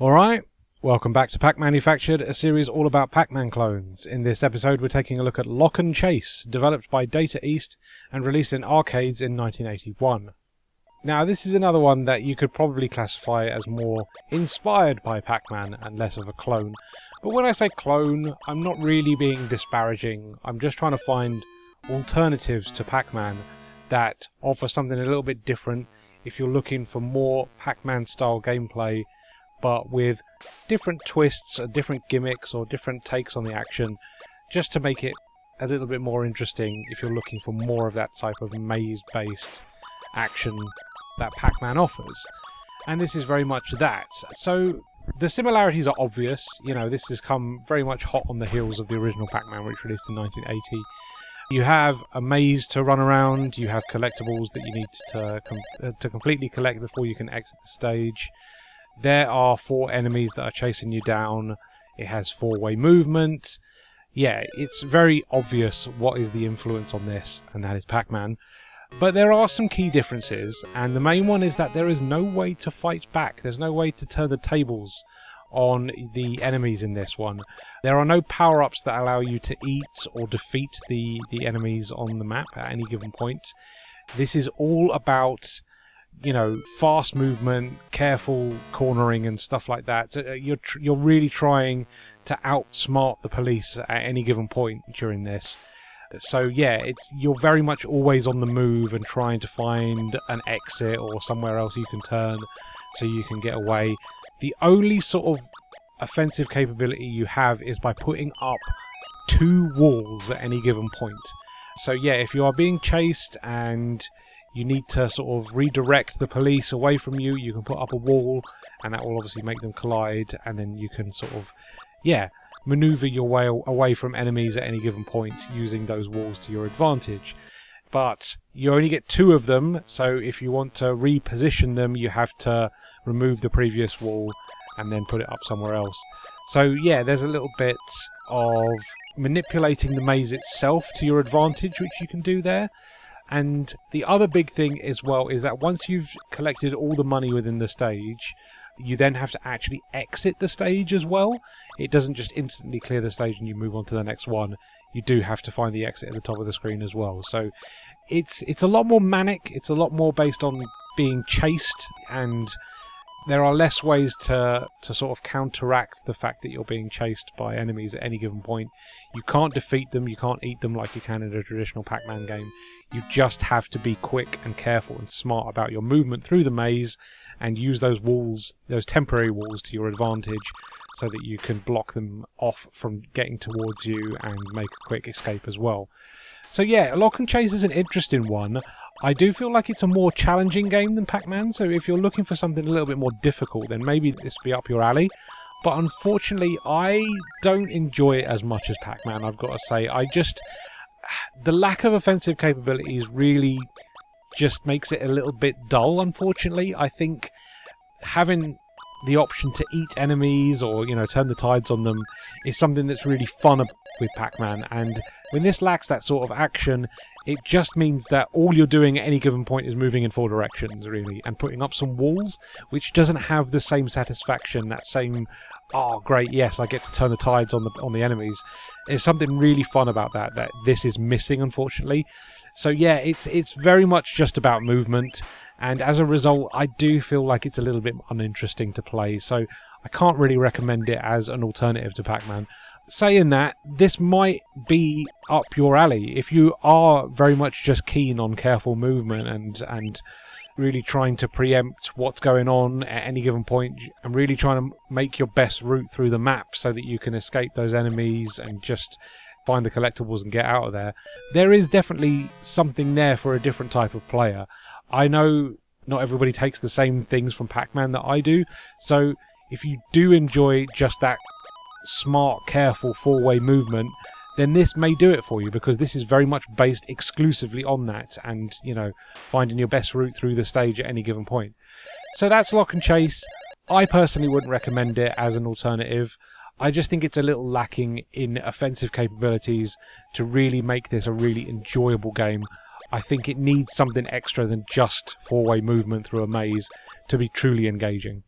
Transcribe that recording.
Alright, welcome back to Pac-Manufactured, a series all about Pac-Man clones. In this episode we're taking a look at Lock and Chase, developed by Data East and released in arcades in 1981. Now this is another one that you could probably classify as more inspired by Pac-Man and less of a clone. But when I say clone, I'm not really being disparaging, I'm just trying to find alternatives to Pac-Man that offer something a little bit different if you're looking for more Pac-Man style gameplay, but with different twists, different gimmicks, or different takes on the action, just to make it a little bit more interesting if you're looking for more of that type of maze-based action that Pac-Man offers. And this is very much that. So the similarities are obvious. You know, this has come very much hot on the heels of the original Pac-Man, which released in 1980. You have a maze to run around, you have collectibles that you need to completely collect before you can exit the stage. There are 4 enemies that are chasing you down. It has 4-way movement. Yeah, it's very obvious what is the influence on this, and that is Pac-Man. But there are some key differences, and the main one is that there is no way to fight back. There's no way to turn the tables on the enemies in this one. There are no power-ups that allow you to eat or defeat the enemies on the map at any given point. This is all about, you know, fast movement, careful cornering and stuff like that. You're really trying to outsmart the police at any given point during this. So yeah, you're very much always on the move and trying to find an exit or somewhere else you can turn so you can get away. The only sort of offensive capability you have is by putting up 2 walls at any given point. So yeah, if you are being chased and you need to sort of redirect the police away from you, you can put up a wall, and that will obviously make them collide, and then you can sort of, yeah, maneuver your way away from enemies at any given point using those walls to your advantage. But you only get 2 of them, so if you want to reposition them, you have to remove the previous wall and then put it up somewhere else. So yeah, there's a little bit of manipulating the maze itself to your advantage, which you can do there. And the other big thing as well is that once you've collected all the money within the stage, you then have to actually exit the stage as well. It doesn't just instantly clear the stage and you move on to the next one. You do have to find the exit at the top of the screen as well. So it's a lot more manic. It's a lot more based on being chased, and there are less ways to sort of counteract the fact that you're being chased by enemies at any given point. You can't defeat them, you can't eat them like you can in a traditional Pac-Man game. You just have to be quick and careful and smart about your movement through the maze and use those walls, those temporary walls, to your advantage so that you can block them off from getting towards you and make a quick escape as well. So yeah, Lock and Chase is an interesting one. I do feel like it's a more challenging game than Pac-Man, so if you're looking for something a little bit more difficult, then maybe this will be up your alley. But unfortunately, I don't enjoy it as much as Pac-Man, I've got to say. The lack of offensive capabilities really just makes it a little bit dull, unfortunately. I think having the option to eat enemies or, you know, turn the tides on them is something that's really fun with Pac-Man, and when this lacks that sort of action, it just means that all you're doing at any given point is moving in 4 directions, really, and putting up some walls, which doesn't have the same satisfaction, that same, oh great, yes, I get to turn the tides on the enemies. There's something really fun about that this is missing, unfortunately. So yeah, it's very much just about movement, and as a result, I do feel like it's a little bit uninteresting to play, so I can't really recommend it as an alternative to Pac-Man. Saying that, this might be up your alley if you are very much just keen on careful movement and really trying to preempt what's going on at any given point and really trying to make your best route through the map so that you can escape those enemies and just find the collectibles and get out of there. There is definitely something there for a different type of player. I know not everybody takes the same things from Pac-Man that I do, so if you do enjoy just that smart, careful 4-way movement, then this may do it for you, because this is very much based exclusively on that and, you know, finding your best route through the stage at any given point. So that's Lock and Chase. I personally wouldn't recommend it as an alternative. I just think it's a little lacking in offensive capabilities to really make this a really enjoyable game. I think it needs something extra than just 4-way movement through a maze to be truly engaging.